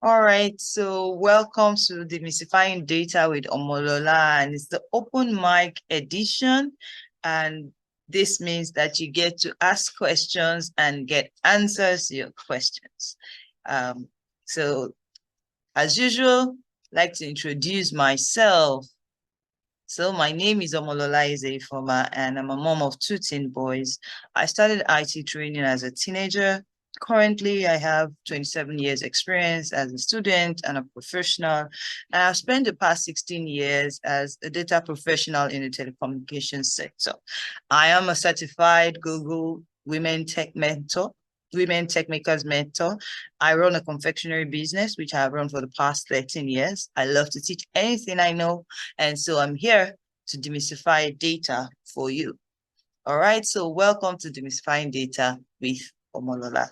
All right, so welcome to Demystifying Data with Omolola, and it's the open mic edition. And this means that you get to ask questions and get answers to your questions. Um, so, as usual, I'd like to introduce myself. So my name is Omolola Ifoma, and I'm a mom of two teen boys. I started IT training as a teenager. Currently, I have 27 years experience as a student and a professional. And I've spent the past 16 years as a data professional in the telecommunications sector. I am a certified Google Women Tech Makers Mentor. I run a confectionery business, which I've run for the past 13 years. I love to teach anything I know, and so I'm here to demystify data for you. All right, so welcome to Demystifying Data with Omolola.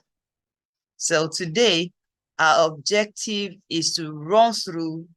So today, our objective is to run through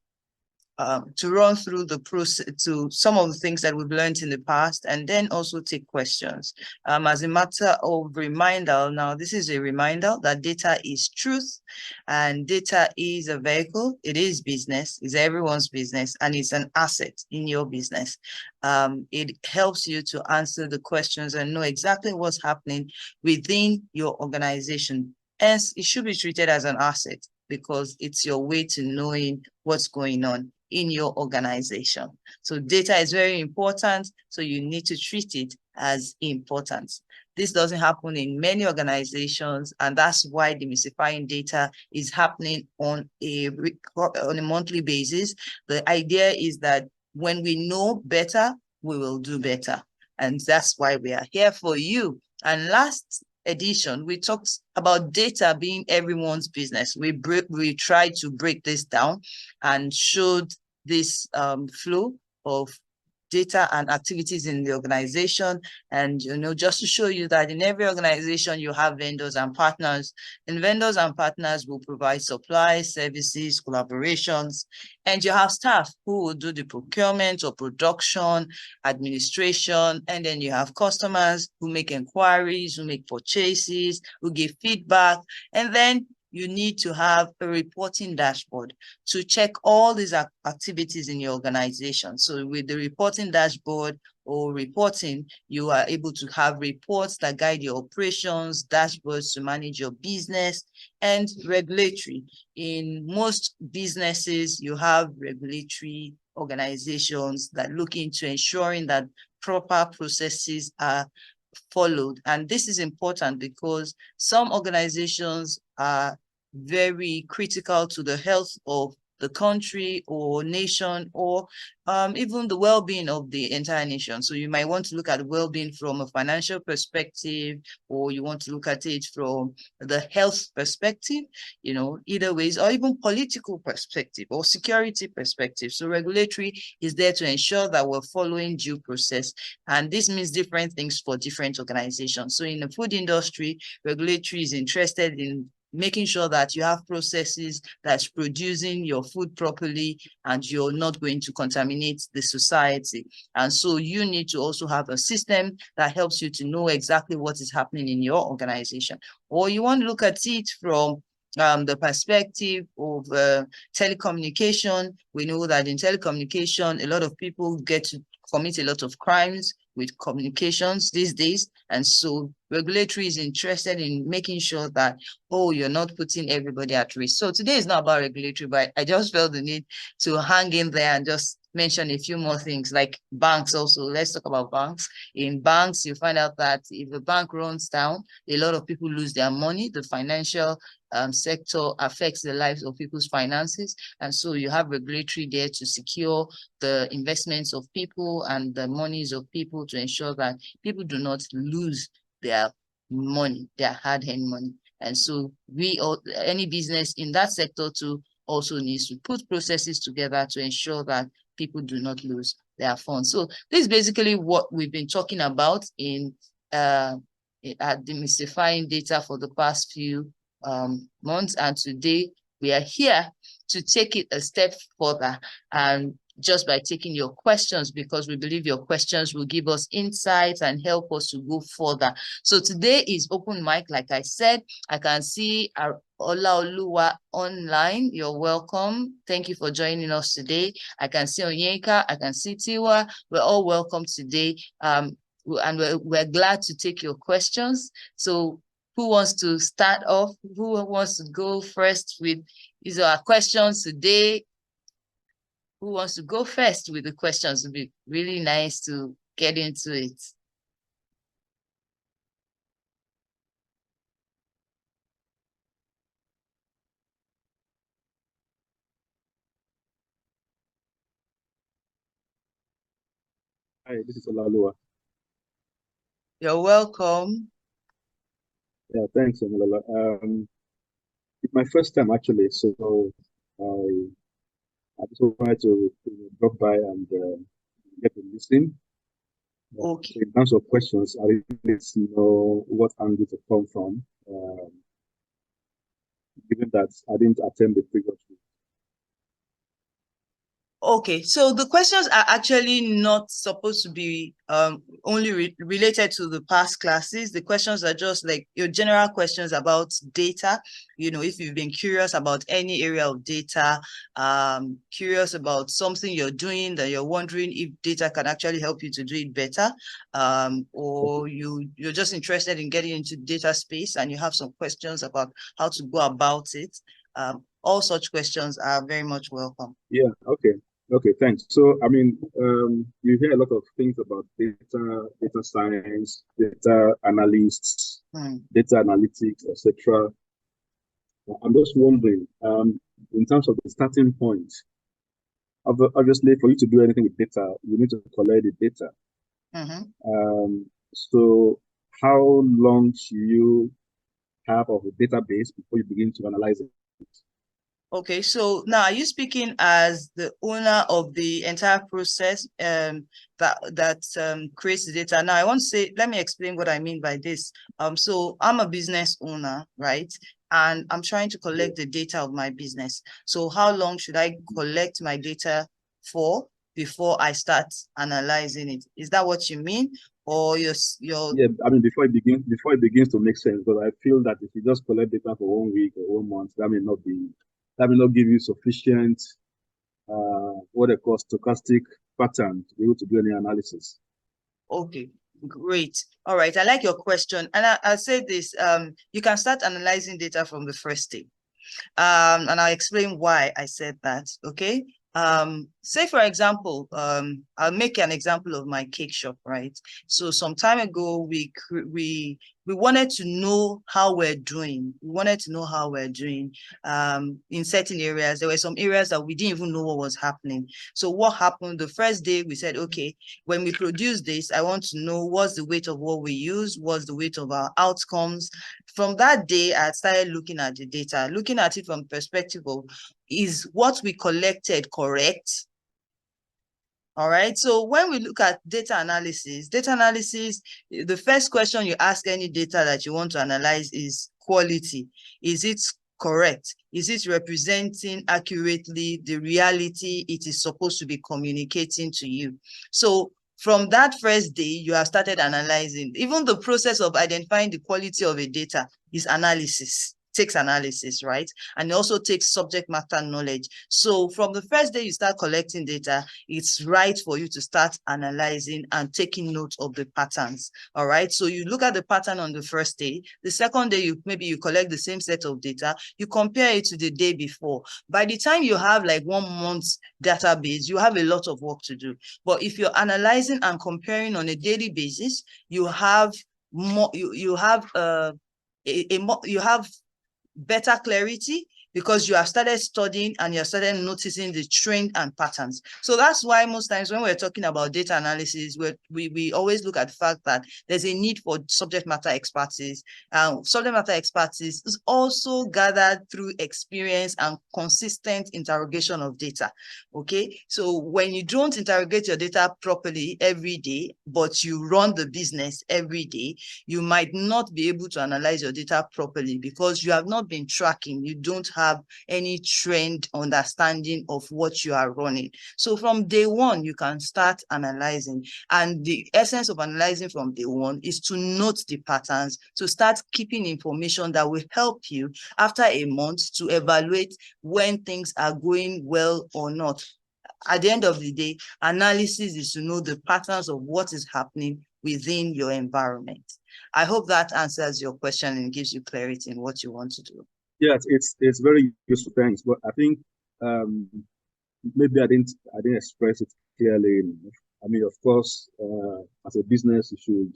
the process, to some of the things that we've learned in the past, and then also take questions. As a matter of reminder, now this is a reminder that data is truth and data is a vehicle. It is business, it's everyone's business, and it's an asset in your business. It helps you to answer the questions and know exactly what's happening within your organization. Hence, it should be treated as an asset because it's your way to knowing what's going on in your organization. So data is very important, so you need to treat it as important. This doesn't happen in many organizations, and that's why demystifying data is happening on a monthly basis. The idea is that when we know better, we will do better. And that's why we are here for you. And last edition, we talked about data being everyone's business. We tried to break this down and showed this flow of data and activities in the organization. And, just to show you that in every organization, you have vendors and partners, and vendors and partners will provide supplies, services, collaborations, and you have staff who will do the procurement or production, administration, and then you have customers who make inquiries, who make purchases, who give feedback, and then you need to have a reporting dashboard to check all these activities in your organization. So with the reporting dashboard or reporting, you are able to have reports that guide your operations, dashboards to manage your business, and regulatory. In most businesses, you have regulatory organizations that look into ensuring that proper processes are followed. And this is important because some organizations are very critical to the health of the country or nation, or even the well-being of the entire nation. So you might want to look at well-being from a financial perspective, or you want to look at it from the health perspective, either ways, or even political perspective or security perspective. So regulatory is there to ensure that we're following due process. And this means different things for different organizations. So in the food industry, regulatory is interested in making sure that you have processes that's producing your food properly and you're not going to contaminate the society. And so you need to also have a system that helps you to know exactly what is happening in your organization. Or you want to look at it from the perspective of telecommunication. We know that in telecommunication, a lot of people get to commit a lot of crimes with communications these days. And so regulatory is interested in making sure that, you're not putting everybody at risk. So today is not about regulatory, but I just felt the need to hang in there and just mention a few more things like banks also. Let's talk about banks. In banks, you find out that if a bank runs down, a lot of people lose their money. The financial sector affects the lives of people's finances. And so you have regulatory there to secure the investments of people and the monies of people to ensure that people do not lose their money, their hard-earned money. And so any business in that sector too also needs to put processes together to ensure that people do not lose their funds. So this is basically what we've been talking about in at demystifying data for the past few months. And today we are here to take it a step further and just by taking your questions, because we believe your questions will give us insights and help us to go further. So today is open mic. Like I said, I can see our Olaoluwa online. You're welcome. Thank you for joining us today. I can see Onyeka, I can see Tiwa. We're all welcome today. And we're glad to take your questions. So who wants to start off? Who wants to go first with these are our questions today? Who wants to go first with the questions? It would be really nice to get into it. Hi, this is Olalua. You're welcome. Yeah, thanks, Omolola. It's my first time actually, so I just wanted to drop by and get to listen. Okay. So in terms of questions, I really need to know what angle to come from, given that I didn't attend the previous week. Okay, so the questions are actually not supposed to be only related to the past classes. The questions are just like your general questions about data. You know, if you've been curious about any area of data, curious about something you're doing that you're wondering if data can actually help you to do it better, or you're just interested in getting into data space and you have some questions about how to go about it. All such questions are very much welcome. Yeah, okay. Okay, thanks. So, I mean, you hear a lot of things about data science, data analysts, data analytics, etc. I'm just wondering, in terms of the starting point, obviously, for you to do anything with data, you need to collect the data. So, how long should you have of a database before you begin to analyze it? Okay, so now are you speaking as the owner of the entire process that creates the data? Now I want to say, let me explain what I mean by this. So I'm a business owner, right? And I'm trying to collect the data of my business. So how long should I collect my data for before I start analyzing it? Is that what you mean? Or your Yeah, I mean before it begins to make sense, because I feel that if you just collect data for 1 week or 1 month, that may not give you sufficient what they call stochastic pattern to be able to do any analysis. Okay, great. All right, I like your question. And I'll say this, you can start analyzing data from the first day. And I'll explain why I said that, okay? Say for example, I'll make an example of my cake shop, right? So some time ago, we wanted to know how we're doing. We wanted to know how we're doing in certain areas. There were some areas that we didn't even know what was happening. So what happened the first day, we said, okay, when we produce this, I want to know what's the weight of what we use, what's the weight of our outcomes. From that day, I started looking at the data, looking at it from the perspective of, is what we collected correct? All right. So when we look at data analysis, the first question you ask any data that you want to analyze is quality. Is it correct? Is it representing accurately the reality it is supposed to be communicating to you? So from that first day, you have started analyzing. Even the process of identifying the quality of a data is analysis. Takes analysis, right? And it also takes subject matter knowledge. So from the first day you start collecting data, it's right for you to start analyzing and taking note of the patterns. All right. So you look at the pattern on the first day. The second day, maybe you collect the same set of data, you compare it to the day before. By the time you have like 1 month's database, you have a lot of work to do. But if you're analyzing and comparing on a daily basis, you have more, you have you have better clarity, because you have started studying and you're started noticing the trend and patterns. So that's why most times when we're talking about data analysis, we always look at the fact that there's a need for subject matter expertise. Subject matter expertise is also gathered through experience and consistent interrogation of data. Okay, so when you don't interrogate your data properly every day, but you run the business every day, you might not be able to analyze your data properly because you have not been tracking. You don't have have any trend understanding of what you are running. So from day one, you can start analyzing. And the essence of analyzing from day one is to note the patterns, to start keeping information that will help you after a month to evaluate when things are going well or not. At the end of the day, analysis is to know the patterns of what is happening within your environment. I hope that answers your question and gives you clarity in what you want to do. Yes, it's very useful. Thanks, but I think maybe I didn't express it clearly enough. I mean, of course, as a business, you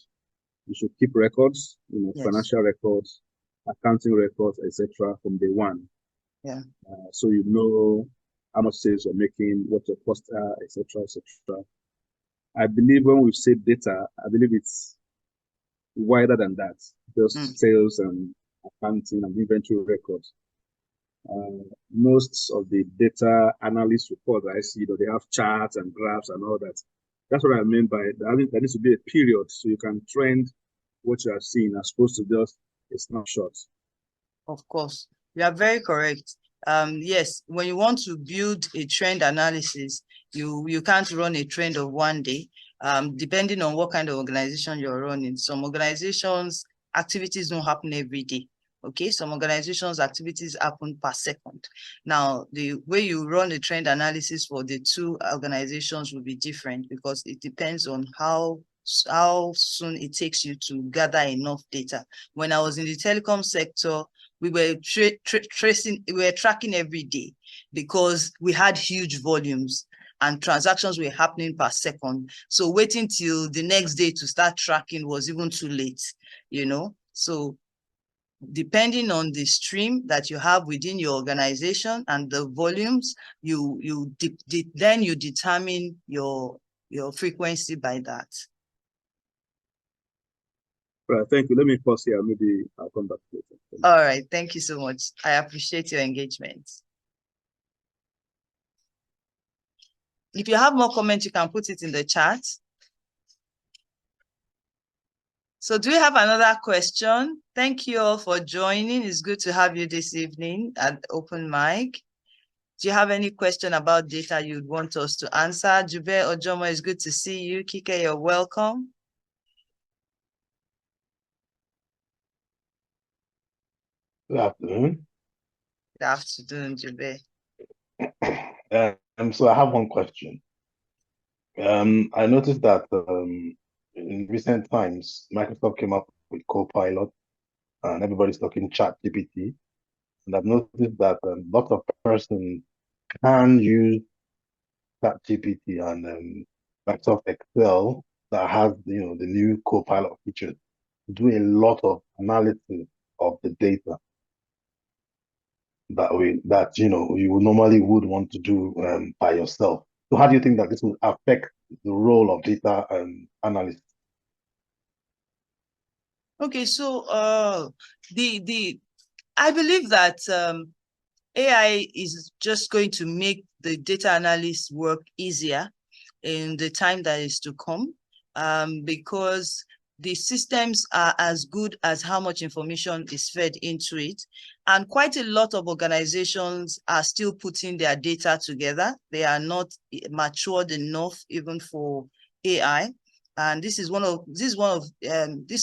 should keep records, Yes. financial records, accounting records, etc. from day one. Yeah. So you know how much sales you're making, what your costs are, etc., etc. I believe when we say data, I believe it's wider than that. Just sales and accounting and inventory records. Most of the data analyst reports I see, they have charts and graphs and all that. That's what I mean by that. There needs to be a period so you can trend what you are seeing as opposed to just a snapshot. Of course, you are very correct. Yes, when you want to build a trend analysis, you can't run a trend of one day, depending on what kind of organization you're running. Some organizations, activities don't happen every day. Okay, some organizations' activities happen per second. Now, the way you run a trend analysis for the two organizations will be different because it depends on how soon it takes you to gather enough data. When I was in the telecom sector, we were tracking every day because we had huge volumes and transactions were happening per second. So waiting till the next day to start tracking was even too late, So depending on the stream that you have within your organization and the volumes, then you determine your frequency by that. Right, thank you. Let me pause here. Maybe I'll come back later. All right, thank you so much. I appreciate your engagement. If you have more comments, you can put it in the chat. So do we have another question? Thank you all for joining. It's good to have you this evening at Open Mic. Do you have any question about data you'd want us to answer? Jube Ojomo, it's good to see you. Kike, you're welcome. Good afternoon. Good afternoon, Jube. So I have one question. I noticed that in recent times, Microsoft came up with Copilot and everybody's talking ChatGPT. And I've noticed that lots of persons can use ChatGPT and Microsoft Excel that has the new Copilot feature to do a lot of analysis of the data that you normally would want to do by yourself. So how do you think that this will affect the role of data analysts? Okay, so I believe that AI is just going to make the data analyst work easier in the time that is to come, because the systems are as good as how much information is fed into it. And quite a lot of organizations are still putting their data together. They are not matured enough even for AI. And this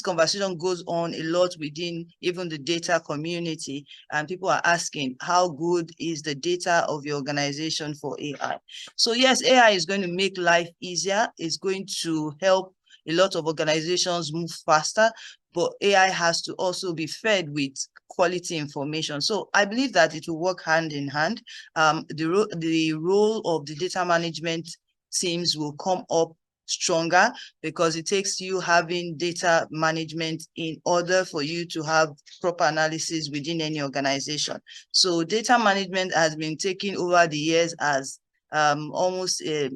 conversation goes on a lot within even the data community. And people are asking, how good is the data of your organization for AI? So yes, AI is going to make life easier. It's going to help a lot of organizations move faster, but AI has to also be fed with quality information. So I believe that it will work hand in hand. The role of the data management teams will come up stronger because it takes you having data management in order for you to have proper analysis within any organization. So data management has been taken over the years as almost a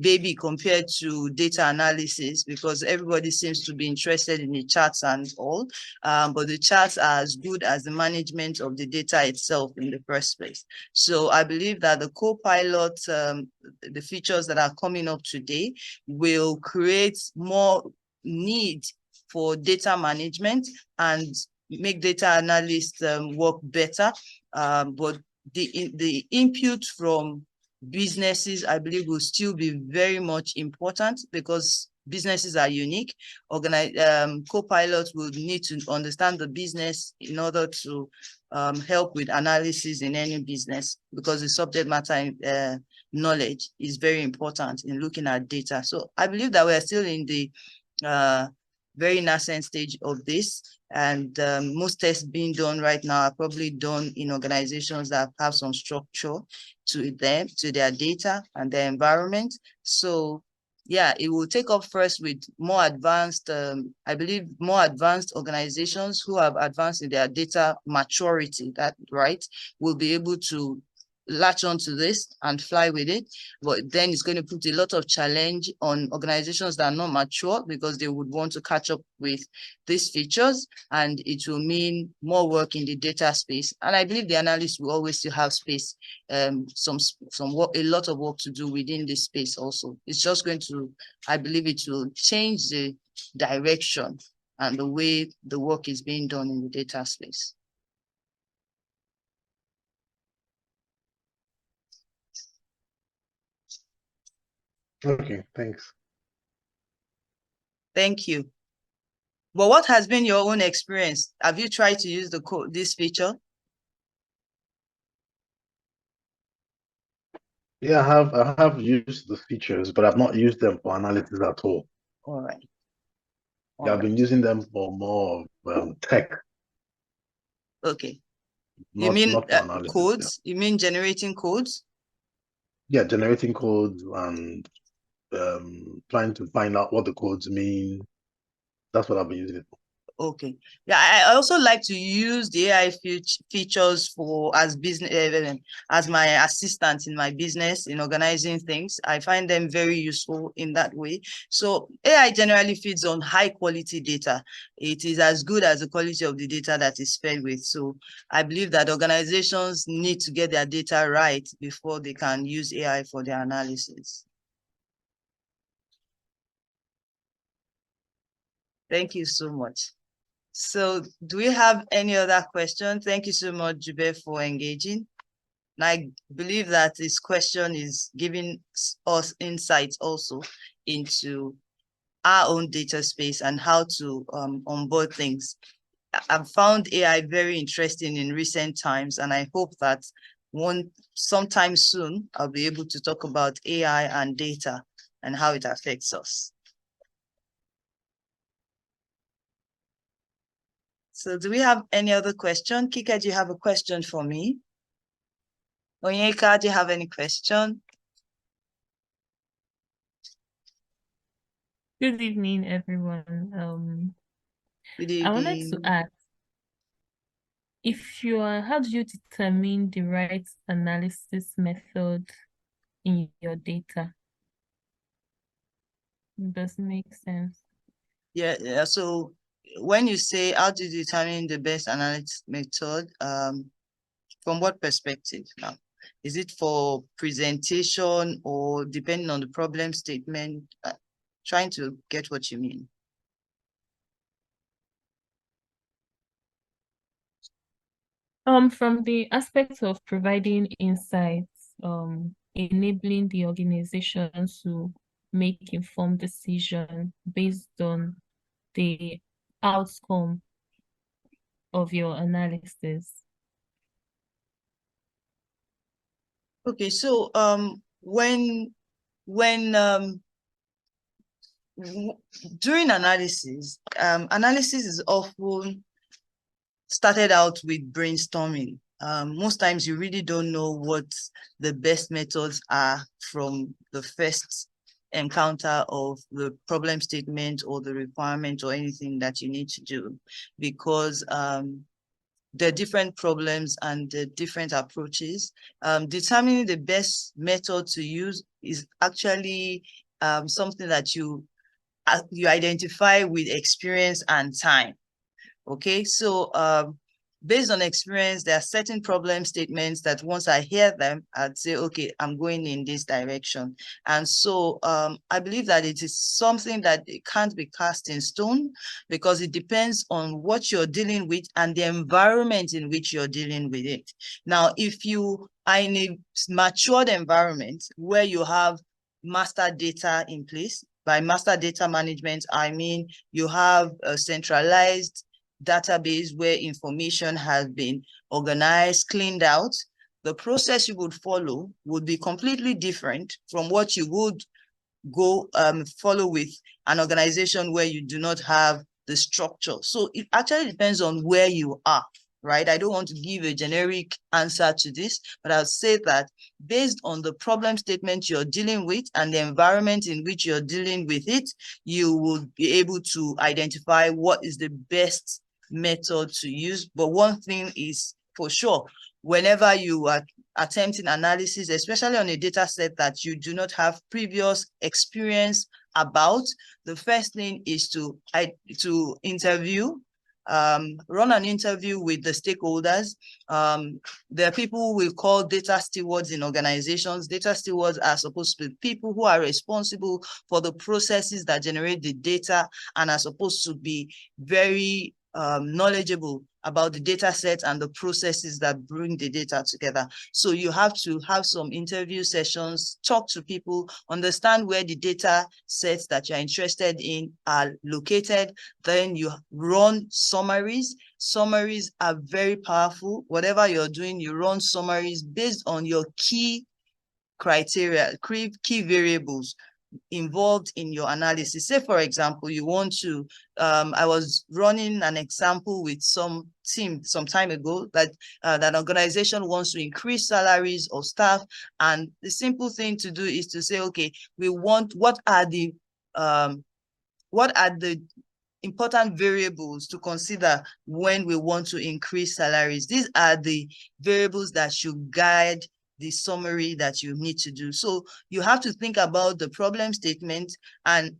baby compared to data analysis because everybody seems to be interested in the charts and all, but the charts are as good as the management of the data itself in the first place. So I believe that the Copilot, the features that are coming up today will create more need for data management and make data analysts work better but the input from businesses, I believe, will still be very much important because businesses are unique. Co-pilots will need to understand the business in order to help with analysis in any business, because the subject matter knowledge is very important in looking at data. So I believe that we are still in the very nascent stage of this, and most tests being done right now are probably done in organizations that have some structure to them, to their data and their environment. So yeah, it will take up first with more advanced, I believe more advanced organizations who have advanced in their data maturity, that right, will be able to latch onto this and fly with it. But then it's going to put a lot of challenge on organizations that are not mature, because they would want to catch up with these features, and it will mean more work in the data space. And I believe the analysts will always still have space, some work, a lot of work to do within this space also. It's just going to, I believe it will change the direction and the way the work is being done in the data space. Okay, thanks. Thank you. But what has been your own experience? Have you tried to use this feature? Yeah, I have used the features, but I've not used them for analysis at all. All right. Yeah, I've been using them for more tech. Okay. You Not mean for analysis. codes? Yeah. You mean generating codes? Yeah, generating codes and trying to find out what the codes mean. That's what I've been using it for. Okay. Yeah, I also like to use the AI features for as business, as my assistant in my business in organizing things. I find them very useful in that way. So AI generally feeds on high quality data. It is as good as the quality of the data that is fed with. So I believe that organizations need to get their data right before they can use AI for their analysis. Thank you so much. So do we have any other questions? Thank you so much, Jube, for engaging. And I believe that this question is giving us insights also into our own data space and how to onboard things. I've found AI very interesting in recent times, and I hope that sometime soon, I'll be able to talk about AI and data and how it affects us. So do we have any other question? Kika, do you have a question for me? Onyeka, do you have any question? Good evening, everyone. Good evening. I wanted to ask, how do you determine the right analysis method in your data? Does it make sense? Yeah. So when you say how to determine the best analytics method, from what perspective now? Is it for presentation or depending on the problem statement? Trying to get what you mean. From the aspect of providing insights, enabling the organization to make informed decisions based on the outcome of your analysis. Okay, so when during analysis, analysis is often started out with brainstorming. Most times you really don't know what the best methods are from the first encounter of the problem statement or the requirement or anything that you need to do, because there are different problems and the different approaches. Determining the best method to use is actually something that you identify with experience and time. Okay, so based on experience, there are certain problem statements that once I hear them, I'd say, okay, I'm going in this direction. And so I believe that it is something that it can't be cast in stone, because it depends on what you're dealing with and the environment in which you're dealing with it. Now, if you are in a matured environment where you have master data in place, by master data management, I mean you have a centralized database where information has been organized, cleaned out, the process you would follow would be completely different from what you would go follow with an organization where you do not have the structure. So it actually depends on where you are, right? I don't want to give a generic answer to this, but I'll say that based on the problem statement you're dealing with and the environment in which you're dealing with it, you will be able to identify what is the best method to use. But one thing is for sure, whenever you are attempting analysis, especially on a data set that you do not have previous experience about, the first thing is to interview, run an interview with the stakeholders. There are people who we call data stewards in organizations. Data stewards are supposed to be people who are responsible for the processes that generate the data and are supposed to be very knowledgeable about the data set and the processes that bring the data together. So you have to have some interview sessions, talk to people, understand where the data sets that you're interested in are located. Then you run summaries. Summaries are very powerful. Whatever you're doing, you run summaries based on your key criteria, key variables involved in your analysis. Say, for example, you want to, I was running an example with some team some time ago that that organization wants to increase salaries of staff. And the simple thing to do is to say, okay, we want, what are the important variables to consider when we want to increase salaries? These are the variables that should guide the summary that you need to do. So you have to think about the problem statement and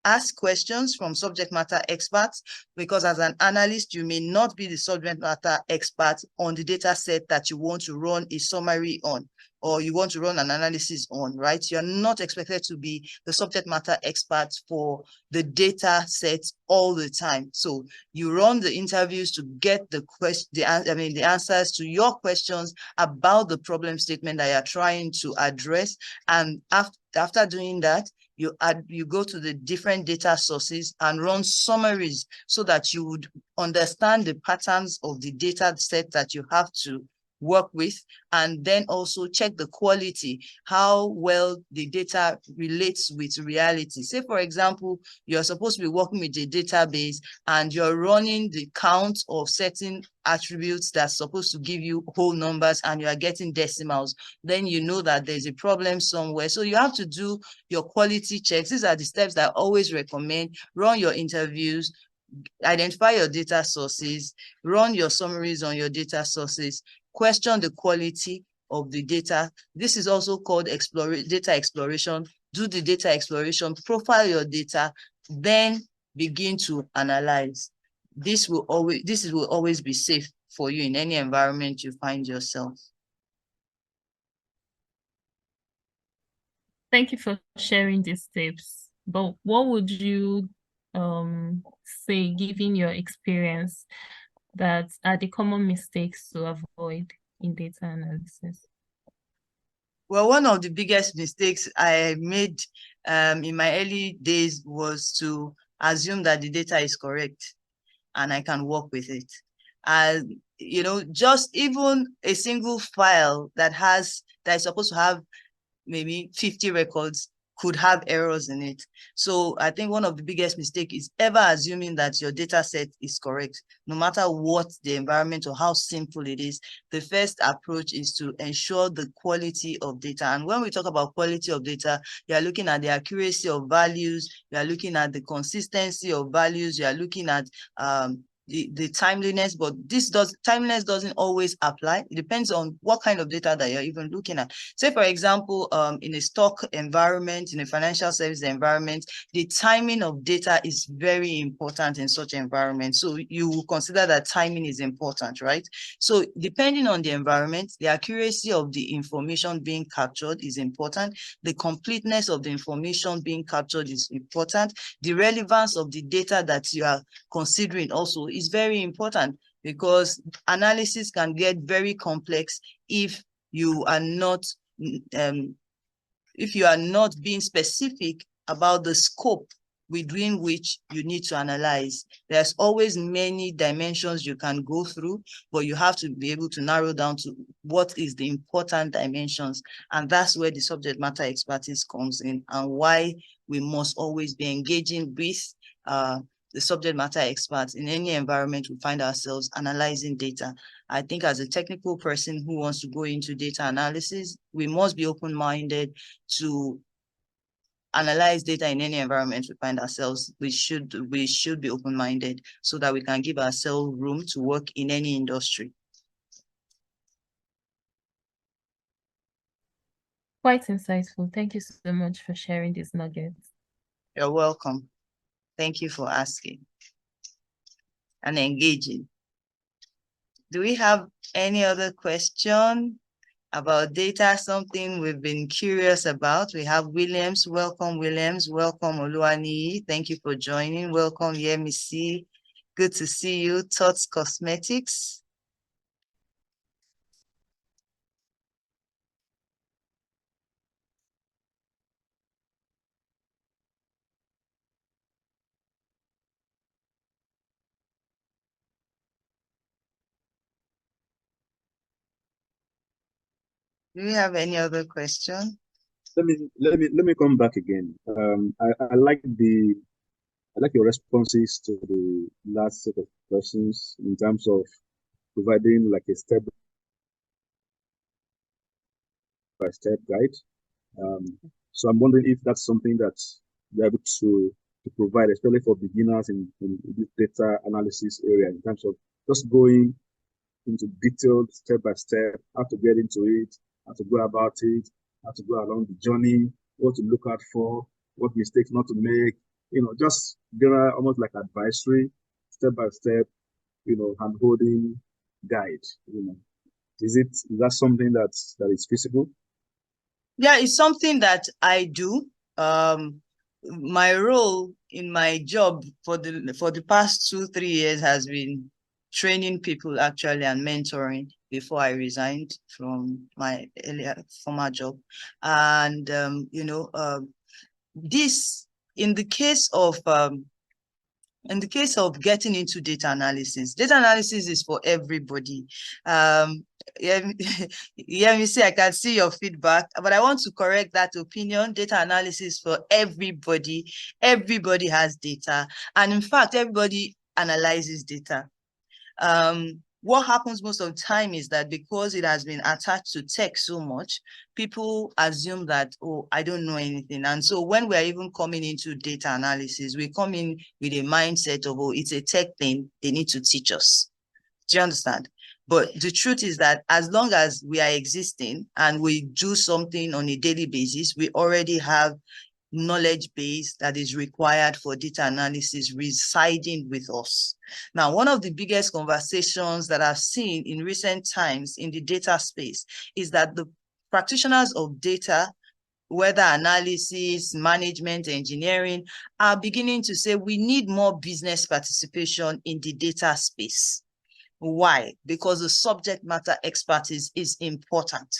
ask questions from subject matter experts, because as an analyst, you may not be the subject matter expert on the data set that you want to run a summary on, or you want to run an analysis on, right? You're not expected to be the subject matter expert for the data set all the time. So you run the interviews to get the answers to your questions about the problem statement that you're trying to address. And after doing that, you go to the different data sources and run summaries so that you would understand the patterns of the data set that you have to work with, and then also check the quality, how well the data relates with reality. Say, for example, you're supposed to be working with a database and you're running the count of certain attributes that's supposed to give you whole numbers and you are getting decimals, then you know that there's a problem somewhere. So you have to do your quality checks. These are the steps that I always recommend. Run your interviews, identify your data sources, run your summaries on your data sources, question the quality of the data. This is also called data exploration. Do the data exploration, profile your data, then begin to analyze. This will always be safe for you in any environment you find yourself. Thank you for sharing these tips. But what would you say, given your experience, that are the common mistakes to avoid in data analysis? Well, one of the biggest mistakes I made in my early days was to assume that the data is correct and I can work with it. And, just even a single file that is supposed to have maybe 50 records could have errors in it. So I think one of the biggest mistakes is ever assuming that your data set is correct, no matter what the environment or how simple it is. The first approach is to ensure the quality of data. And when we talk about quality of data, you are looking at the accuracy of values, you are looking at the consistency of values, you are looking at the timeliness, but timeliness doesn't always apply. It depends on what kind of data that you're even looking at. Say, for example, in a stock environment, in a financial service environment, the timing of data is very important in such environment. So you will consider that timing is important, right? So depending on the environment, the accuracy of the information being captured is important. The completeness of the information being captured is important. The relevance of the data that you are considering also is very important, because analysis can get very complex if you are not being specific about the scope within which you need to analyze. There's always many dimensions you can go through, but you have to be able to narrow down to what is the important dimensions. And that's where the subject matter expertise comes in, and why we must always be engaging with the subject matter experts in any environment we find ourselves analyzing data. I think as a technical person who wants to go into data analysis, we must be open-minded to analyze data in any environment we find ourselves. We should be open-minded so that we can give ourselves room to work in any industry. Quite insightful. Thank you so much for sharing these nuggets. You're welcome. Thank you for asking and engaging. Do we have any other question about data, something we've been curious about? We have Williams. Welcome, Williams. Welcome, Oluwani. Thank you for joining. Welcome, Yemisi. Good to see you. Tots Cosmetics. Do you have any other question? Let me come back again. I like your responses to the last set of questions in terms of providing like a step-by-step guide. So I'm wondering if that's something that you're able to provide, especially for beginners in this data analysis area, in terms of just going into detailed step-by-step, how to get into it, how to go about it, how to go along the journey, what to look out for, what mistakes not to make, just general, almost like advisory, step-by-step, hand-holding guide, Is that something that is feasible? Yeah, it's something that I do. My role in my job for the past 2-3 years has been training people actually and mentoring before I resigned from my earlier former job. And this in the case of getting into data analysis is for everybody. Yeah, you see, I can see your feedback, but I want to correct that opinion. Data analysis for everybody. Everybody has data. And in fact, everybody analyzes data. What happens most of the time is that because it has been attached to tech so much, people assume that, oh, I don't know anything. And so when we're even coming into data analysis, we come in with a mindset of, oh, it's a tech thing, they need to teach us. Do you understand? But the truth is that as long as we are existing and we do something on a daily basis, we already have knowledge base that is required for data analysis residing with us. Now, one of the biggest conversations that I've seen in recent times in the data space is that the practitioners of data, whether analysis, management, engineering, are beginning to say we need more business participation in the data space. Why? Because the subject matter expertise is important.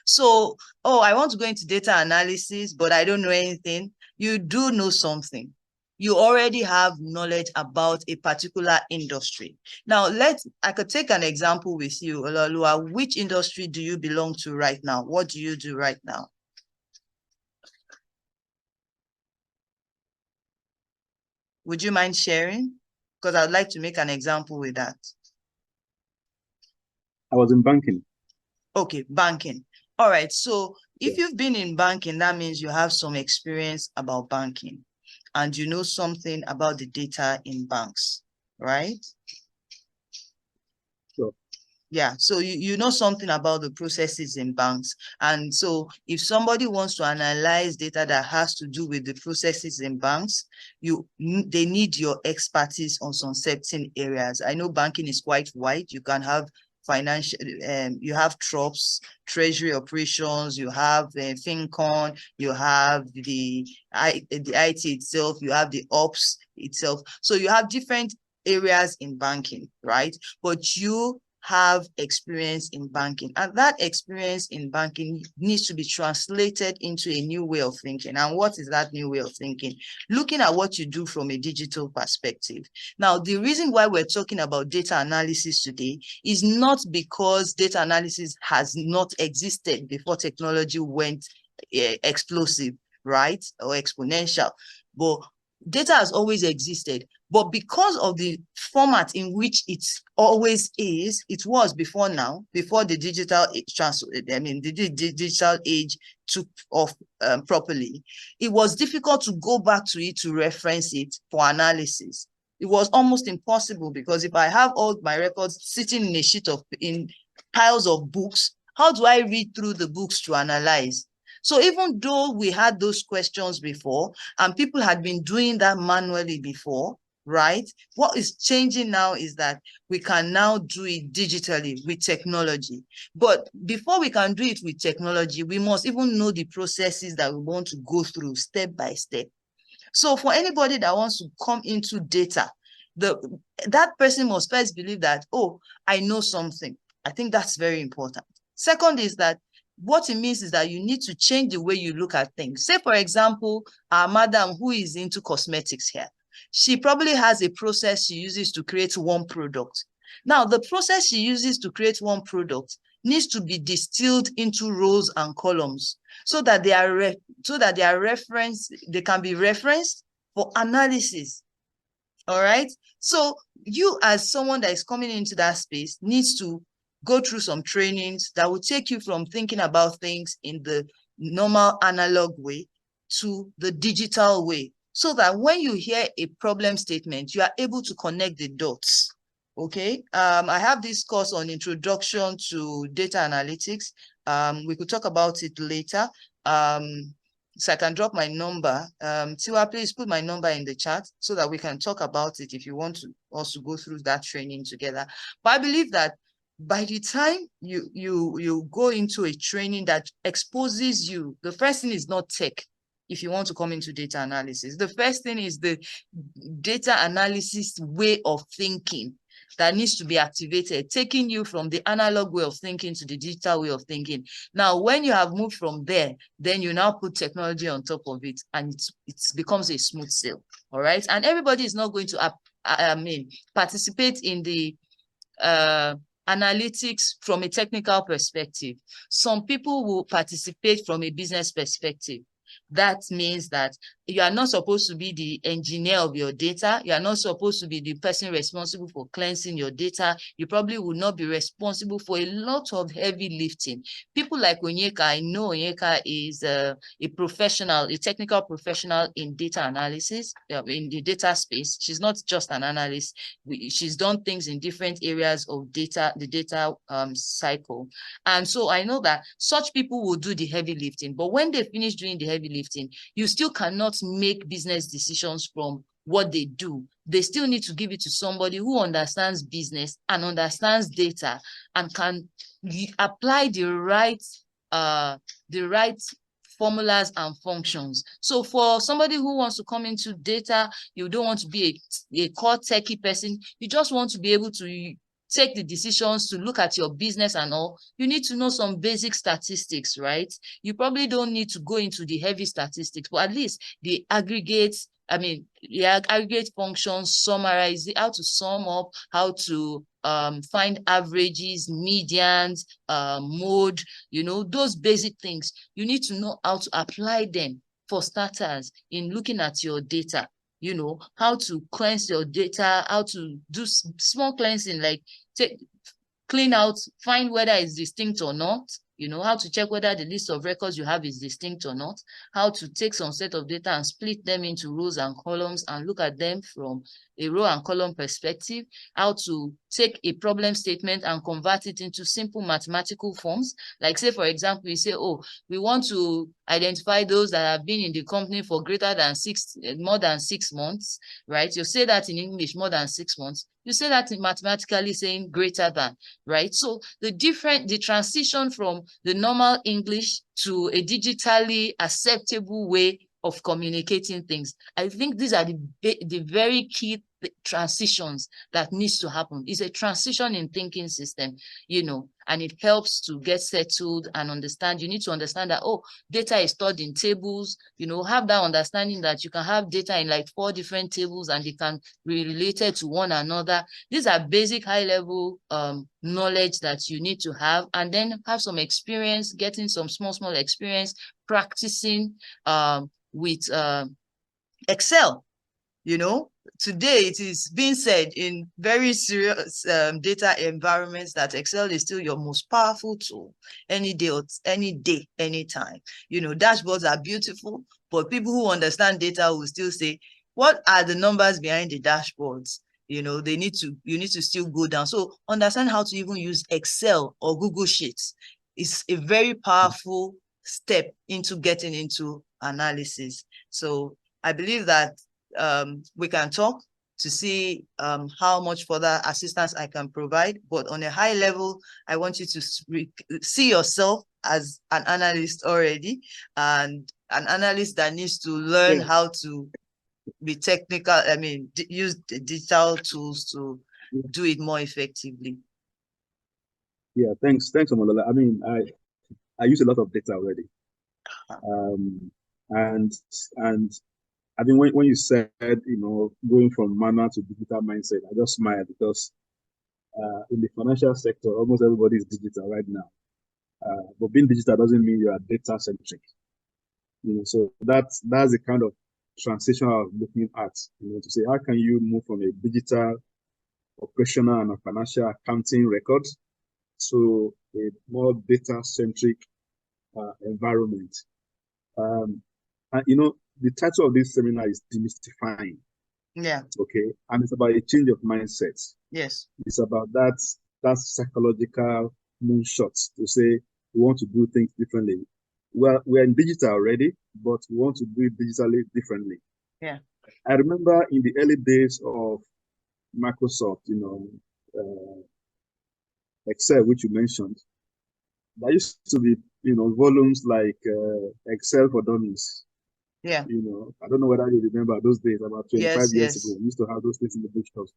So, oh, I want to go into data analysis, but I don't know anything. You do know something. You already have knowledge about a particular industry. Now, I could take an example with you, Ololua. Which industry do you belong to right now? What do you do right now? Would you mind sharing? Because I'd like to make an example with that. I was in banking. Okay, banking. All right. So if you've been in banking, that means you have some experience about banking and you know something about the data in banks, right? Yeah, so you know something about the processes in banks. And so if somebody wants to analyze data that has to do with the processes in banks, they need your expertise on some certain areas. I know banking is quite wide. You can have financial, you have TROPS, treasury operations, you have FinCon, you have the IT itself, you have the ops itself. So you have different areas in banking, right? But you have experience in banking, and that experience in banking needs to be translated into a new way of thinking. And what is that new way of thinking? Looking at what you do from a digital perspective. Now, the reason why we're talking about data analysis today is not because data analysis has not existed before technology went explosive, right, or exponential, but data has always existed. But because of the format in which it always is, it was before now, before the digital the digital age took off properly, it was difficult to go back to it to reference it for analysis. It was almost impossible, because if I have all my records sitting in a sheet of, in piles of books, how do I read through the books to analyze? So even though we had those questions before, and people had been doing that manually before, right? What is changing now is that we can now do it digitally with technology. But before we can do it with technology, we must even know the processes that we want to go through step by step. So for anybody that wants to come into data, that person must first believe that, oh, I know something. I think that's very important. Second is that what it means is that you need to change the way you look at things. Say, for example, our madam who is into cosmetics here, she probably has a process she uses to create one product. Now, the process she uses to create one product needs to be distilled into rows and columns so that they can be referenced for analysis. All right. So you, as someone that is coming into that space, needs to go through some trainings that will take you from thinking about things in the normal analog way to the digital way, so that when you hear a problem statement, you are able to connect the dots. Okay. I have this course on introduction to data analytics. We could talk about it later. So I can drop my number. Tiwa, please put my number in the chat so that we can talk about it if you want to also go through that training together. But I believe that by the time you go into a training that exposes you, the first thing is not tech. If you want to come into data analysis, the first thing is the data analysis way of thinking that needs to be activated, taking you from the analog way of thinking to the digital way of thinking. Now, when you have moved from there, then you now put technology on top of it, and it becomes a smooth sail. All right. And everybody is not going to participate in the analytics from a technical perspective. Some people will participate from a business perspective. That means that you are not supposed to be the engineer of your data. You are not supposed to be the person responsible for cleansing your data. You probably will not be responsible for a lot of heavy lifting. People like Onyeka, I know Onyeka is a professional, a technical professional in data analysis, in the data space. She's not just an analyst. She's done things in different areas of data, the data cycle. And so I know that such people will do the heavy lifting. But when they finish doing the heavy lifting, you still cannot make business decisions from what they do. They still need to give it to somebody who understands business and understands data and can apply the right formulas and functions. So for somebody who wants to come into data, you don't want to be a core techie person. You just want to be able to take the decisions, to look at your business and all. You need to know some basic statistics, right? You probably don't need to go into the heavy statistics, but at least the aggregate, aggregate functions, summarize it, how to sum up, how to find averages, medians, mode, those basic things. You need to know how to apply them, for starters, in looking at your data. How to cleanse your data, how to do small cleansing, like clean out, find whether it's distinct or not, how to check whether the list of records you have is distinct or not, how to take some set of data and split them into rows and columns and look at them from a row and column perspective, how to take a problem statement and convert it into simple mathematical forms. Like say, for example, you say, oh, we want to identify those that have been in the company for more than 6 months, right? You say that in English, more than 6 months. You say that in mathematically saying greater than, right? So the transition from the normal English to a digitally acceptable way of communicating things. I think these are the very key transitions that needs to happen. It's a transition in thinking system, you know, and it helps to get settled and understand. You need to understand that, oh, data is stored in tables, you know, have that understanding that you can have data in like 4 different tables and they can be related to one another. These are basic high level knowledge that you need to have, and then have some experience, getting some small experience, practicing with Excel. You know, today it is being said in very serious data environments that Excel is still your most powerful tool any day, anytime. You know, dashboards are beautiful, but people who understand data will still say, what are the numbers behind the dashboards? You know, you need to still go down. So understand how to even use Excel or Google Sheets is a very powerful step into getting into analysis. So I believe that we can talk to see how much further assistance I can provide. But on a high level, I want you to see yourself as an analyst already, and an analyst that needs to learn how to be technical. I mean, use the digital tools to do it more effectively. Yeah, thanks, Omolola. I mean, I use a lot of data already, and I think when you said, you know, going from manual to digital mindset, I just smiled because in the financial sector, almost everybody is digital right now. But being digital doesn't mean you are data centric. You know, so that's the kind of transition I was looking at. You know, to say how can you move from a digital operational and a financial accounting record to a more data centric environment. And you know, the title of this seminar is Demystifying. Yeah. Okay. And it's about a change of mindset. Yes. It's about that psychological moonshot to say we want to do things differently. We're in digital already, but we want to do it digitally differently. Yeah. I remember in the early days of Microsoft, you know, Excel, which you mentioned, there used to be, you know, volumes like Excel for Dummies. Yeah. You know, I don't know whether you remember those days, about 25 years ago, we used to have those things in the bookshops.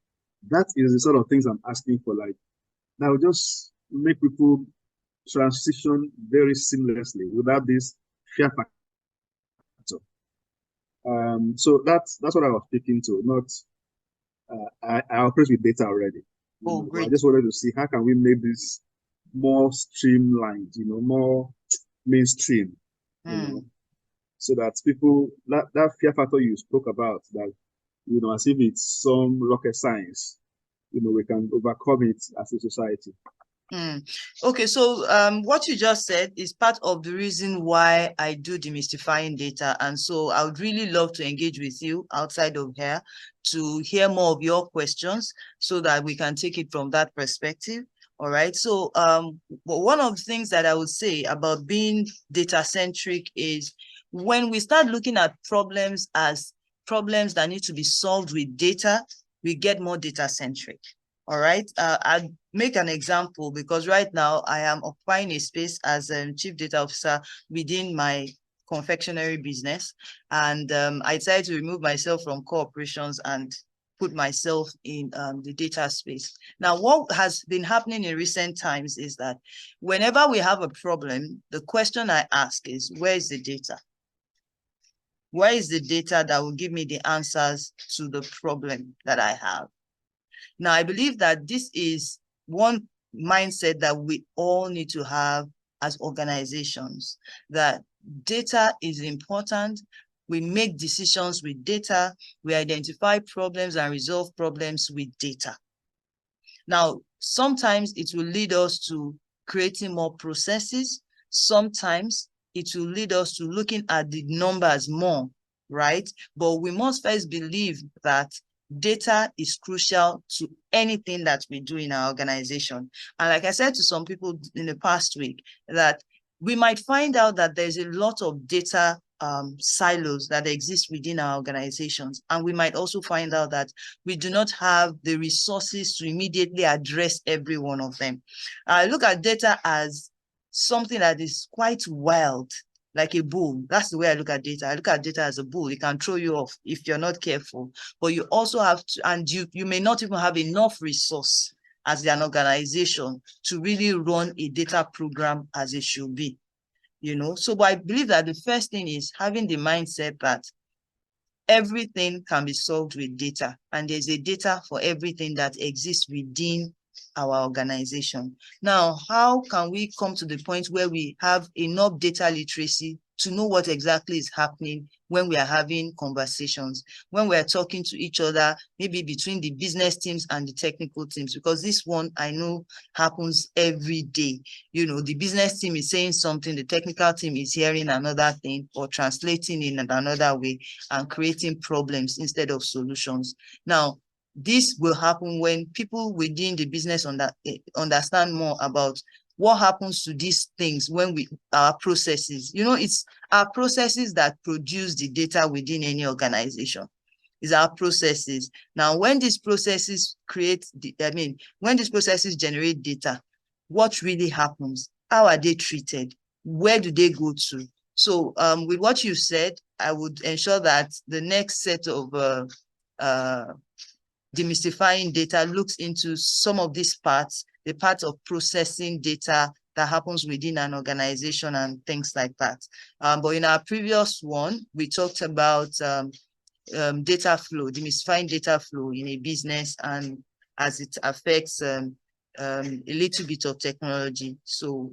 That is the sort of things I'm asking for, like, now just make people transition very seamlessly without this fear factor. So that's what I was speaking to, not, I operate with data already. Oh, great. I just wanted to see how can we make this more streamlined, you know, more mainstream, you know, so that people, that fear factor you spoke about, that, you know, as if it's some rocket science, you know, we can overcome it as a society. Okay, so what you just said is part of the reason why I do demystifying data. And so I would really love to engage with you outside of here to hear more of your questions so that we can take it from that perspective. All right. So one of the things that I would say about being data centric is when we start looking at problems as problems that need to be solved with data, we get more data centric. All right. I'll make an example because right now I am occupying a space as a chief data officer within my confectionery business. And I decided to remove myself from core operations and put myself in the data space. Now, what has been happening in recent times is that whenever we have a problem, the question I ask is, where is the data? Where is the data that will give me the answers to the problem that I have? Now, I believe that this is one mindset that we all need to have as organizations, that data is important. We make decisions with data. We identify problems and resolve problems with data. Now, sometimes it will lead us to creating more processes. Sometimes it will lead us to looking at the numbers more, right? But we must first believe that data is crucial to anything that we do in our organization. And like I said to some people in the past week, that we might find out that there's a lot of data silos that exist within our organizations. And we might also find out that we do not have the resources to immediately address every one of them. I look at data as something that is quite wild, like a bull. That's the way I look at data. I look at data as a bull. It can throw you off if you're not careful. But you also have to, and you may not even have enough resource as an organization to really run a data program as it should be. You know, so but I believe that the first thing is having the mindset that everything can be solved with data, and there's a data for everything that exists within our organization. Now, how can we come to the point where we have enough data literacy to know what exactly is happening when we are having conversations, when we are talking to each other, maybe between the business teams and the technical teams? Because this one I know happens every day. You know, the business team is saying something, the technical team is hearing another thing or translating in another way and creating problems instead of solutions. Now, this will happen when people within the business understand more about what happens to these things when our processes, you know, it's our processes that produce the data within any organization. It's our processes. Now, when these processes when these processes generate data, what really happens? How are they treated? Where do they go to? So with what you said, I would ensure that the next set of demystifying data looks into some of these parts, the part of processing data that happens within an organization and things like that. But in our previous one, we talked about data flow, demystifying data flow in a business and as it affects a little bit of technology. So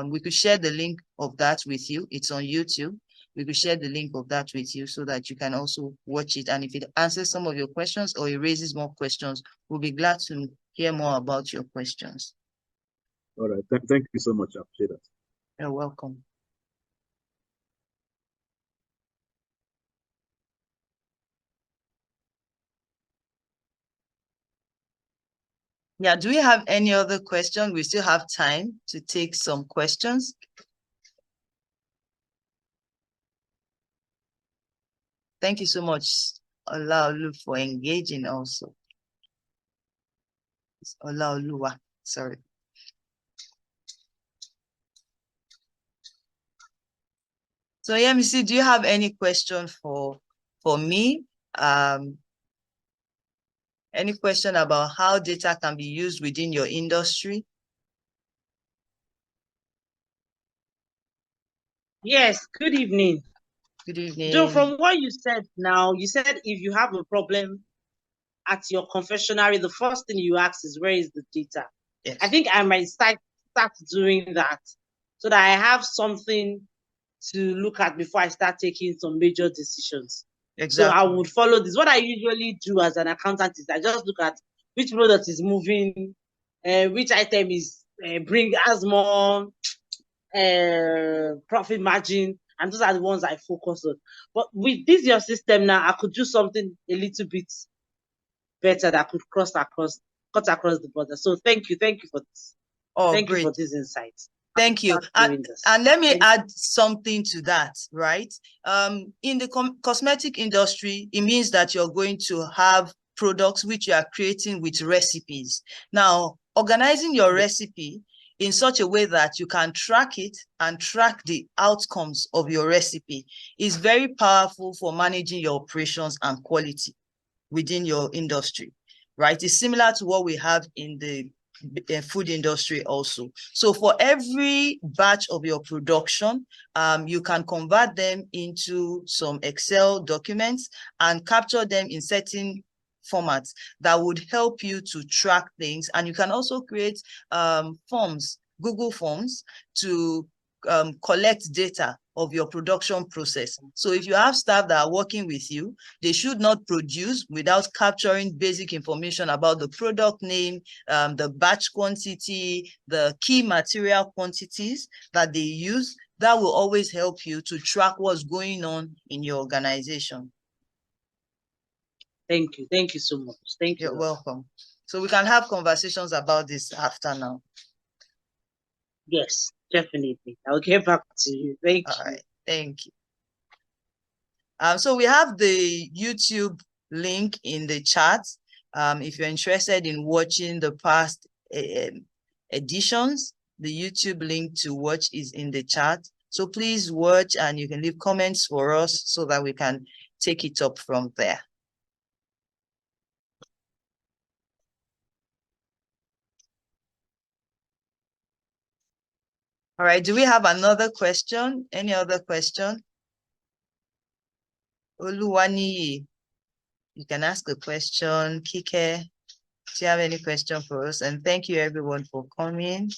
we could share the link of that with you. It's on YouTube. We will share the link of that with you so that you can also watch it. And if it answers some of your questions or it raises more questions, we'll be glad to hear more about your questions. All right. Thank you so much. I appreciate that. You're welcome. Yeah, do we have any other question? We still have time to take some questions. Thank you so much, Olaolu, for engaging also. It's Olaoluwa, sorry. So yeah, Missy, do you have any question for me? Any question about how data can be used within your industry? Yes, good evening. Good evening. Joe, from what you said now, you said if you have a problem at your confectionery, the first thing you ask is, where is the data? Yes. I think I might start doing that so that I have something to look at before I start taking some major decisions. Exactly. So I would follow this. What I usually do as an accountant is I just look at which product is moving, which item is has more profit margin, and those are the ones I focus on. But with this your system now, I could do something a little bit better that could cut across the border. So thank you for this. Oh, thank you for this insight. Thank you. And let me add something to that, right? In the cosmetic industry, it means that you're going to have products which you are creating with recipes. Now, organizing your recipe in such a way that you can track it and track the outcomes of your recipe is very powerful for managing your operations and quality within your industry, right? It's similar to what we have in the food industry also. So for every batch of your production, you can convert them into some Excel documents and capture them in certain formats that would help you to track things. And you can also create forms, Google Forms, to collect data of your production process. So if you have staff that are working with you, they should not produce without capturing basic information about the product name, the batch quantity, the key material quantities that they use. That will always help you to track what's going on in your organization. Thank you. Thank you so much. Thank you. You're welcome. So we can have conversations about this after now. Yes, definitely. I'll get back to you. Thank you. All right. Thank you. So we have the YouTube link in the chat. If you're interested in watching the past editions, the YouTube link to watch is in the chat. So please watch, and you can leave comments for us so that we can take it up from there. All right, do we have another question? Any other question? Oluwani, you can ask a question. Kike, do you have any question for us? And thank you everyone for coming.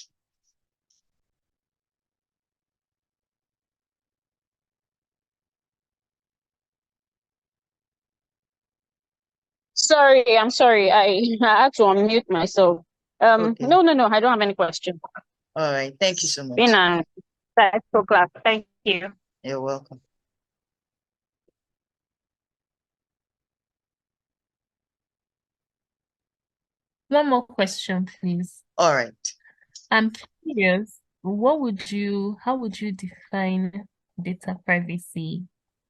Sorry, I'm sorry. I had to unmute myself. Okay. No, I don't have any question. All right, thank you so much. Been a insightful class. Thank you. You're welcome. One more question, please. All right. I'm curious, how would you define data privacy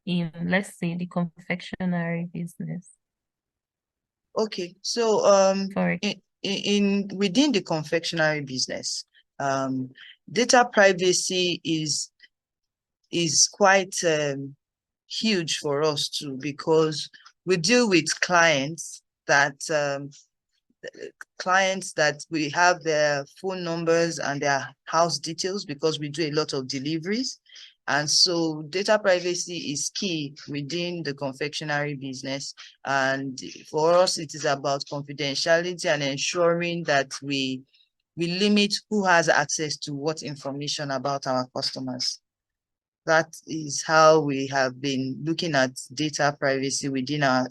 in, let's say, the confectionery business? Okay, so within the confectionery business, data privacy is quite huge for us too, because we deal with clients that we have their phone numbers and their house details, because we do a lot of deliveries. And so data privacy is key within the confectionery business. And for us, it is about confidentiality and ensuring that we limit who has access to what information about our customers. That is how we have been looking at data privacy within our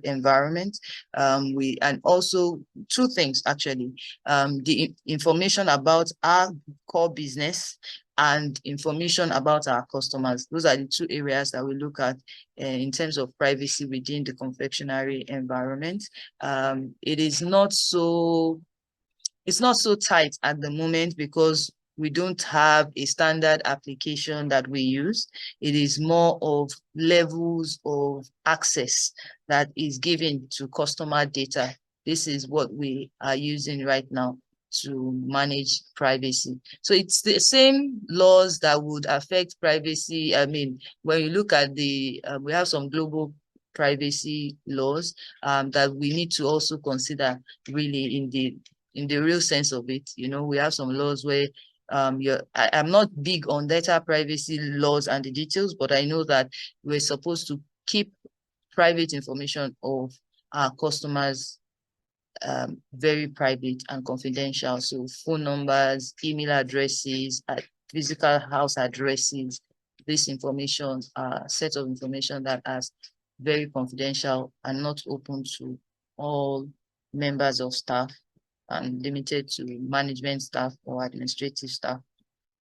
environment. And also two things actually, the information about our core business and information about our customers. Those are the two areas that we look at in terms of privacy within the confectionery environment. It's not so tight at the moment because we don't have a standard application that we use. It is more of levels of access that is given to customer data. This is what we are using right now to manage privacy. So it's the same laws that would affect privacy. I mean, when you look at we have some global privacy laws that we need to also consider really in the real sense of it. You know, we have some laws where I'm not big on data privacy laws and the details, but I know that we're supposed to keep private information of our customers very private and confidential. So phone numbers, email addresses, physical house addresses, this information, set of information that is very confidential and not open to all members of staff, and limited to management staff or administrative staff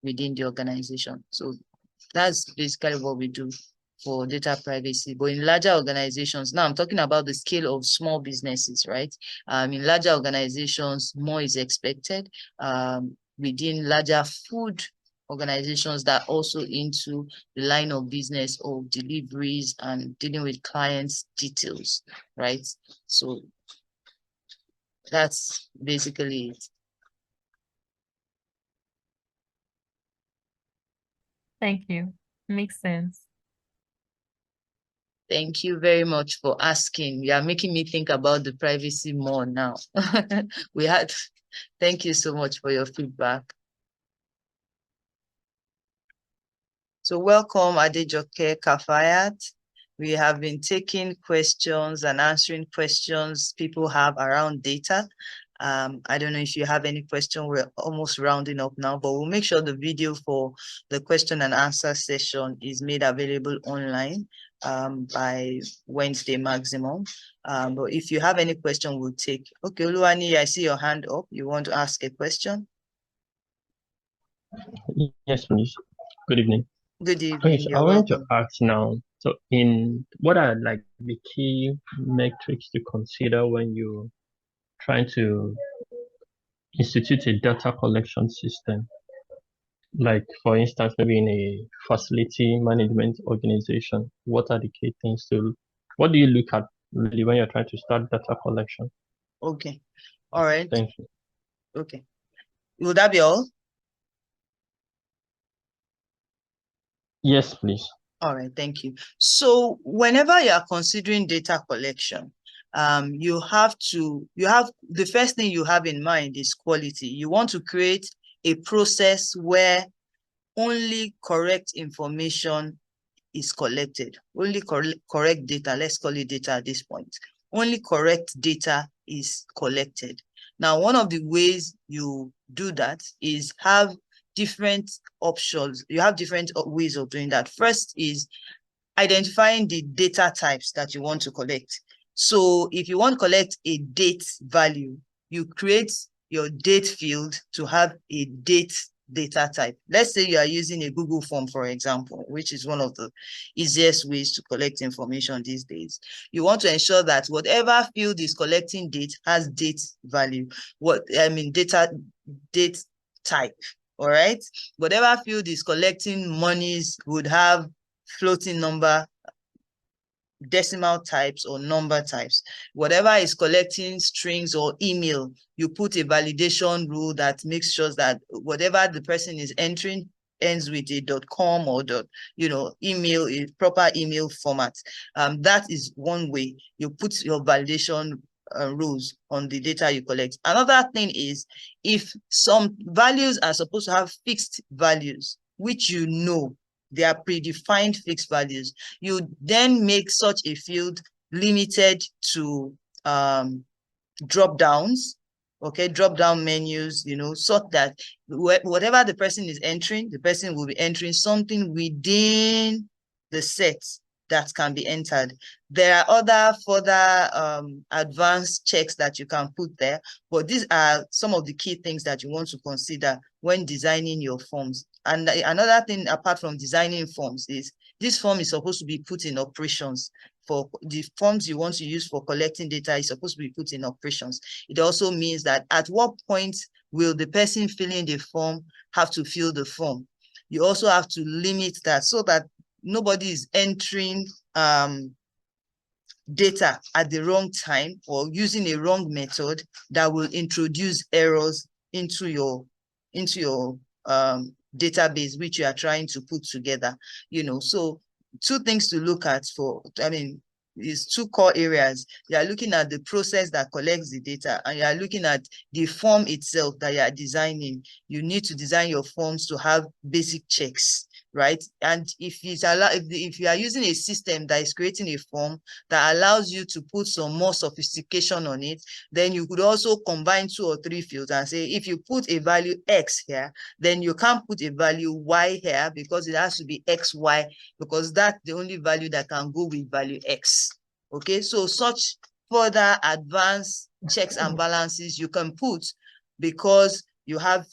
within the organization. So that's basically what we do for data privacy. But in larger organizations, now I'm talking about the scale of small businesses, right? In larger organizations, more is expected. Within larger food organizations that are also into the line of business of deliveries and dealing with clients' details, right? So that's basically it. Thank you. Makes sense. Thank you very much for asking. You are making me think about the privacy more now. Thank you so much for your feedback. So welcome, Adejoke Kafayat. We have been taking questions and answering questions people have around data. I don't know if you have any question. We're almost rounding up now, but we'll make sure the video for the question and answer session is made available online by Wednesday maximum. But if you have any question, we'll take. Okay, Oluwani, I see your hand up. You want to ask a question? Yes, please. Good evening. Good Okay, evening. so I You're want to welcome. ask now, so in what are like the key metrics to consider when you trying to institute a data collection system? Like, for instance, maybe in a facility management organization, what are the key things what do you look at really when you're trying to start data collection? Okay. All right. Thank you. Okay. Will that be all? Yes, please. All right, thank you. So whenever you are considering data collection, the first thing you have in mind is quality. You want to create a process where only correct information is collected, only correct data, let's call it data at this point. Only correct data is collected. Now, one of the ways you do that is have different options. You have different ways of doing that. First is identifying the data types that you want to collect. So if you want to collect a date value, you create your date field to have a date data type. Let's say you are using a Google form, for example, which is one of the easiest ways to collect information these days. You want to ensure that whatever field is collecting date has date value. Date type. All right. Whatever field is collecting monies would have floating number, decimal types, or number types. Whatever is collecting strings or email, you put a validation rule that makes sure that whatever the person is entering ends with a .com or email, a proper email format. That is one way you put your validation rules on the data you collect. Another thing is, if some values are supposed to have fixed values, which they are predefined fixed values, you then make such a field limited to drop downs, okay, drop down menus, so that whatever the person is entering, the person will be entering something within the set that can be entered. There are other further advanced checks that you can put there, but these are some of the key things that you want to consider when designing your forms. And another thing apart from designing forms is this form is supposed to be put in operations. For the forms you want to use for collecting data is supposed to be put in operations. It also means that at what point will the person filling the form have to fill the form? You also have to limit that so that nobody is entering data at the wrong time or using a wrong method that will introduce errors into your database, which you are trying to put together. So two things to look at is two core areas. You are looking at the process that collects the data, and you are looking at the form itself that you are designing. You need to design your forms to have basic checks, right? And if you are using a system that is creating a form that allows you to put some more sophistication on it, then you could also combine 2 or 3 fields and say, if you put a value X here, then you can't put a value Y here because it has to be XY, because that's the only value that can go with value X. Okay, so such further advanced checks and balances you can put because you have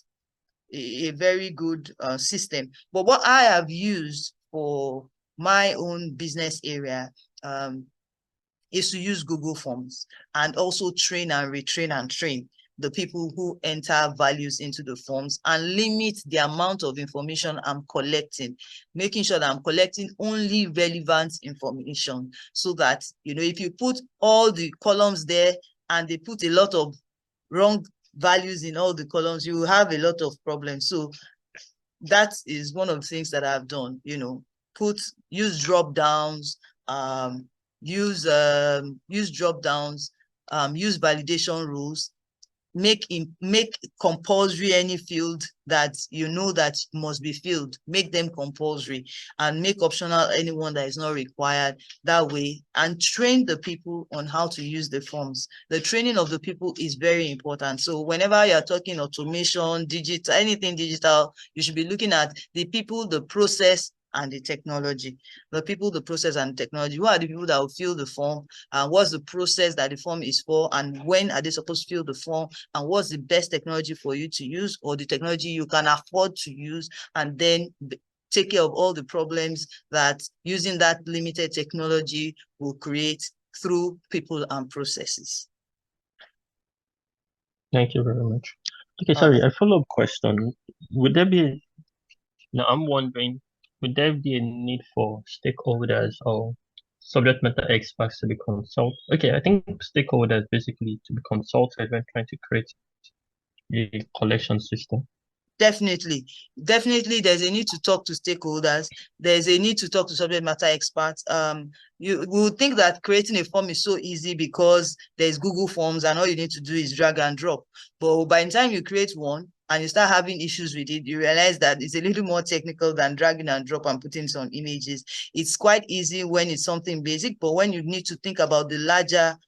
a very good system. But what I have used for my own business area is to use Google Forms and also train and retrain and train the people who enter values into the forms and limit the amount of information I'm collecting, making sure that I'm collecting only relevant information so that, if you put all the columns there and they put a lot of wrong values in all the columns, you will have a lot of problems. So that is one of the things that I've done, use drop downs, use drop downs, use validation rules, make compulsory any field that that must be filled, make them compulsory, and make optional anyone that is not required that way, and train the people on how to use the forms. The training of the people is very important. So whenever you're talking automation, digital, anything digital, you should be looking at the people, the process, and the technology. The people, the process, and technology. Who are the people that will fill the form? And what's the process that the form is for? And when are they supposed to fill the form? And what's the best technology for you to use, or the technology you can afford to use? And then take care of all the problems that using that limited technology will create through people and processes. Thank you very much. Okay, sorry, a follow-up question. Would there be, now I'm wondering, would there be a need for stakeholders or subject matter experts to be consulted? Okay, I think stakeholders basically to be consulted when trying to create a collection system. Definitely. There's a need to talk to stakeholders. There's a need to talk to subject matter experts. You would think that creating a form is so easy because there's Google Forms and all you need to do is drag and drop. But by the time you create one and you start having issues with it, you realize that it's a little more technical than dragging and drop and putting some images. It's quite easy when it's something basic, but when you need to think about the larger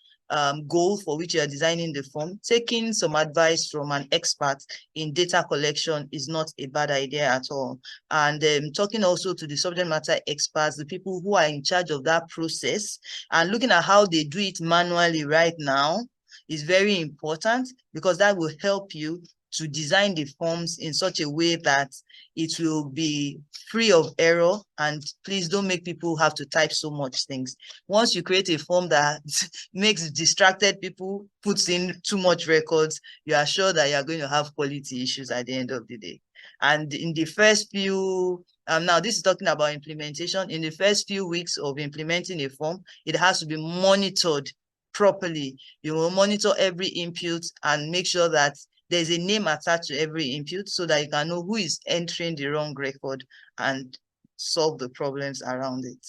goal for which you are designing the form, taking some advice from an expert in data collection is not a bad idea at all. And talking also to the subject matter experts, the people who are in charge of that process, and looking at how they do it manually right now is very important, because that will help you to design the forms in such a way that it will be free of error. And please don't make people have to type so much things. Once you create a form that makes distracted people, puts in too much records, you are sure that you are going to have quality issues at the end of the day. And in the first few, now this is talking about implementation, in the first few weeks of implementing a form, it has to be monitored properly. You will monitor every input and make sure that there's a name attached to every input so that you can know who is entering the wrong record and solve the problems around it.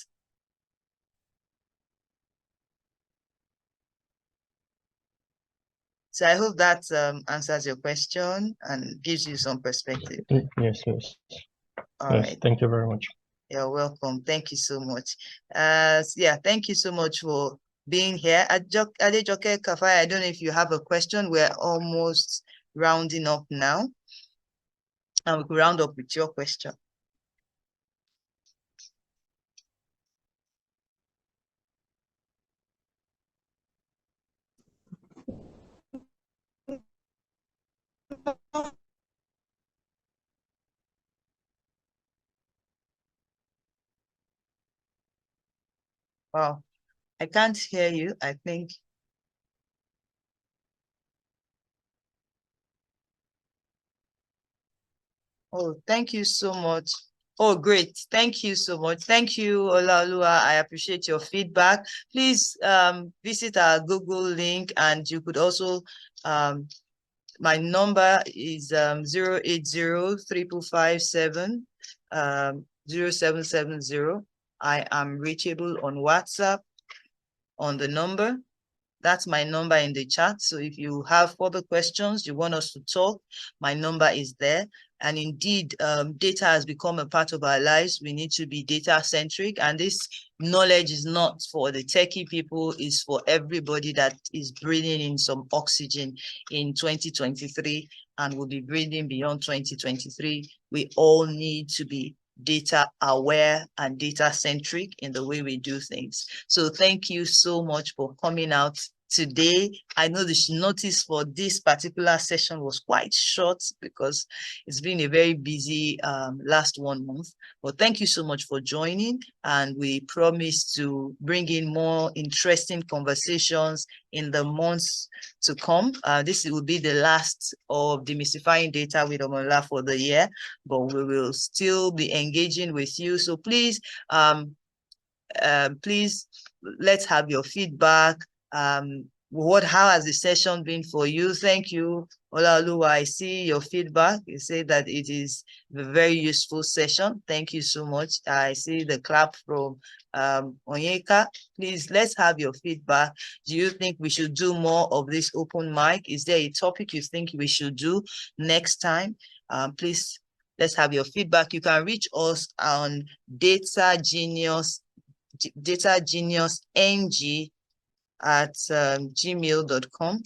So I hope that answers your question and gives you some perspective. Yes, yes. All right. Thank you very much. You're welcome. Thank you so much. Yeah, thank you so much for being here. Adejoke Kafai, I don't know if you have a question. We're almost rounding up now. And we could round up with your question. Wow, I can't hear you, I think. Oh, thank you so much. Oh, great. Thank you so much. Thank you, Olaoluwa. I appreciate your feedback. Please visit our Google link, and you could also, my number is 080-557-0770. I am reachable on WhatsApp on the number. That's my number in the chat. So if you have further questions, you want us to talk, my number is there. And indeed, data has become a part of our lives. We need to be data-centric. And this knowledge is not for the techie people, it's for everybody that is breathing in some oxygen in 2023 and will be breathing beyond 2023. We all need to be data aware and data centric in the way we do things. So thank you so much for coming out today. I know the notice for this particular session was quite short because it's been a very busy last 1 month, but thank you so much for joining, and we promise to bring in more interesting conversations in the months to come. This will be the last of Demystifying Data with Omolola for the year, but we will still be engaging with you. So please, please let's have your feedback. How has the session been for you? Thank you, Olaoluwa. I see your feedback. You say that it is a very useful session. Thank you so much. I see the clap from Onyeka. Please, let's have your feedback. Do you think we should do more of this open mic? Is there a topic you think we should do next time? Please, let's have your feedback. You can reach us on datageniusng at gmail.com,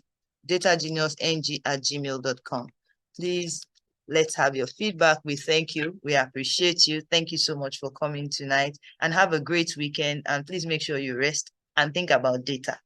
datageniusng@gmail.com. Please, let's have your feedback. We thank you. We appreciate you. Thank you so much for coming tonight, and have a great weekend. And please make sure you rest and think about data.